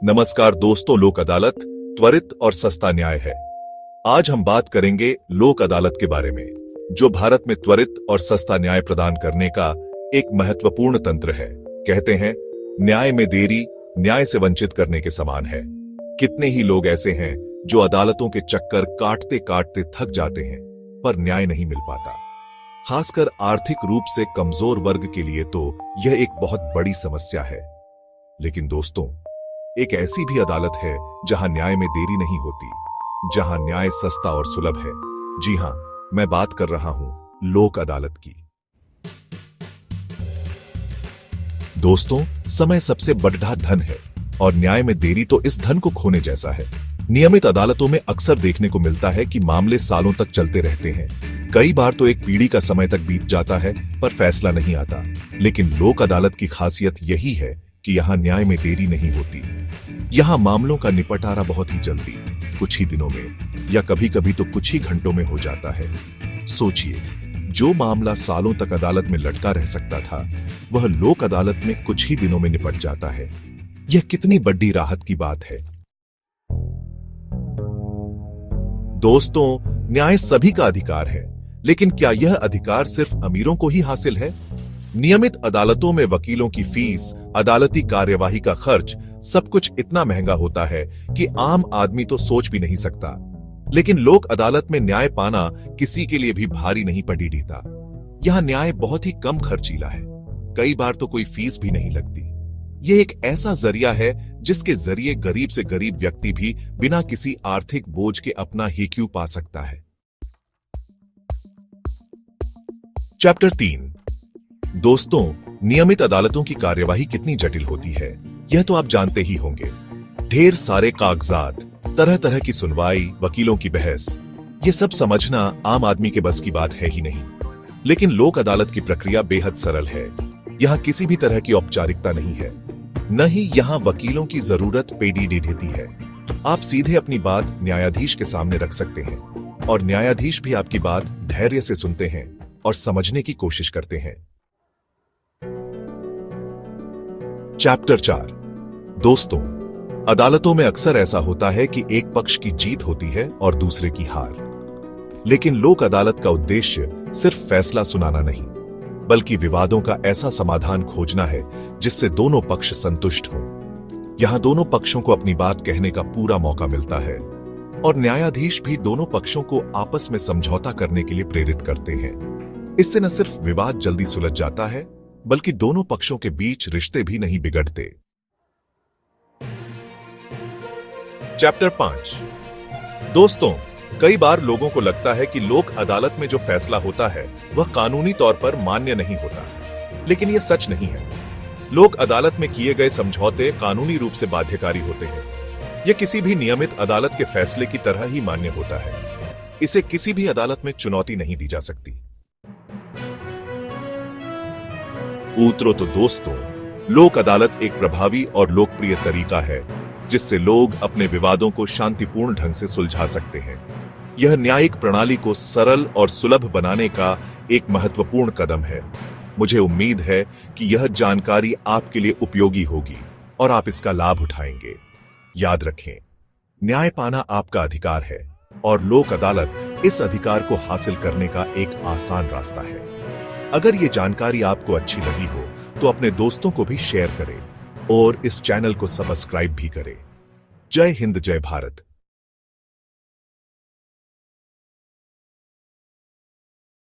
नमस्कार दोस्तों, लोक अदालत त्वरित और सस्ता न्याय है। आज हम बात करेंगे लोक अदालत के बारे में, जो भारत में त्वरित और सस्ता न्याय प्रदान करने का एक महत्वपूर्ण तंत्र है। कहते हैं, न्याय में देरी न्याय से वंचित करने के समान है। कितने ही लोग ऐसे हैं जो अदालतों के चक्कर काटते काटते थक जाते हैं, पर न्याय नहीं मिल पाता। खासकर आर्थिक रूप से कमजोर वर्ग के लिए तो यह एक बहुत बड़ी समस्या है। लेकिन दोस्तों, एक ऐसी भी अदालत है जहां न्याय में देरी नहीं होती, जहां न्याय सस्ता और सुलभ है। जी हां, मैं बात कर रहा हूं लोक अदालत की। दोस्तों, समय सबसे बड़ा धन है और न्याय में देरी तो इस धन को खोने जैसा है। नियमित अदालतों में अक्सर देखने को मिलता है कि मामले सालों तक चलते रहते हैं। कई बार तो एक पीढ़ी का समय तक बीत जाता है पर फैसला नहीं आता। लेकिन लोक अदालत की खासियत यही है कि यहां न्याय में देरी नहीं होती। यहां मामलों का निपटारा बहुत ही जल्दी, कुछ ही दिनों में या कभी कभी तो कुछ ही घंटों में हो जाता है। सोचिए, जो मामला सालों तक अदालत में लटका रह सकता था, वह लोक अदालत में कुछ ही दिनों में निपट जाता है। यह कितनी बड़ी राहत की बात है। दोस्तों, न्याय सभी का अधिकार है, लेकिन क्या यह अधिकार सिर्फ अमीरों को ही हासिल है? नियमित अदालतों में वकीलों की फीस, अदालती कार्यवाही का खर्च, सब कुछ इतना महंगा होता है कि आम आदमी तो सोच भी नहीं सकता। लेकिन लोक अदालत में न्याय पाना किसी के लिए भी भारी नहीं पड़ी देता। यहां न्याय बहुत ही कम खर्चीला है। कई बार तो कोई फीस भी नहीं लगती। यह एक ऐसा जरिया है जिसके जरिए गरीब से गरीब व्यक्ति भी बिना किसी आर्थिक बोझ के अपना HQ पा सकता है। चैप्टर 3। दोस्तों, नियमित अदालतों की कार्यवाही कितनी जटिल होती है, यह तो आप जानते ही होंगे। ढेर सारे कागजात, तरह तरह की सुनवाई, वकीलों की बहस, यह सब समझना आम आदमी के बस की बात है ही नहीं। लेकिन लोक अदालत की प्रक्रिया बेहद सरल है। यहां किसी भी तरह की औपचारिकता नहीं है, न ही यहां वकीलों की जरूरत पेडी ढेती है। आप सीधे अपनी बात न्यायाधीश के सामने रख सकते हैं और न्यायाधीश भी आपकी बात धैर्य से सुनते हैं और समझने की कोशिश करते हैं। चैप्टर 4। दोस्तों, अदालतों में अक्सर ऐसा होता है कि एक पक्ष की जीत होती है और दूसरे की हार। लेकिन लोक अदालत का उद्देश्य सिर्फ फैसला सुनाना नहीं, बल्कि विवादों का ऐसा समाधान खोजना है जिससे दोनों पक्ष संतुष्ट हों। यहां दोनों पक्षों को अपनी बात कहने का पूरा मौका मिलता है और न्यायाधीश भी दोनों पक्षों को आपस में समझौता करने के लिए प्रेरित करते हैं। इससे न सिर्फ विवाद जल्दी सुलझ जाता है, बल्कि दोनों पक्षों के बीच रिश्ते भी नहीं बिगड़ते। चैप्टर 5। दोस्तों, कई बार लोगों को लगता है कि लोक अदालत में जो फैसला होता है वह कानूनी तौर पर मान्य नहीं होता, लेकिन यह सच नहीं है। लोक अदालत में किए गए समझौते कानूनी रूप से बाध्यकारी होते हैं। यह किसी भी नियमित अदालत के फैसले की तरह ही मान्य होता है। इसे किसी भी अदालत में चुनौती नहीं दी जा सकती। उत्तरों तो दोस्तों, लोक अदालत एक प्रभावी और लोकप्रिय तरीका है जिससे लोग अपने विवादों को शांतिपूर्ण ढंग से सुलझा सकते हैं। यह न्यायिक प्रणाली को सरल और सुलभ बनाने का एक महत्वपूर्ण कदम है। मुझे उम्मीद है कि यह जानकारी आपके लिए उपयोगी होगी और आप इसका लाभ उठाएंगे। याद रखें, न्याय पाना आपका अधिकार है और लोक अदालत इस अधिकार को हासिल करने का एक आसान रास्ता है। अगर ये जानकारी आपको अच्छी लगी हो तो अपने दोस्तों को भी शेयर करें और इस चैनल को सब्सक्राइब भी करें। जय हिंद, जय भारत।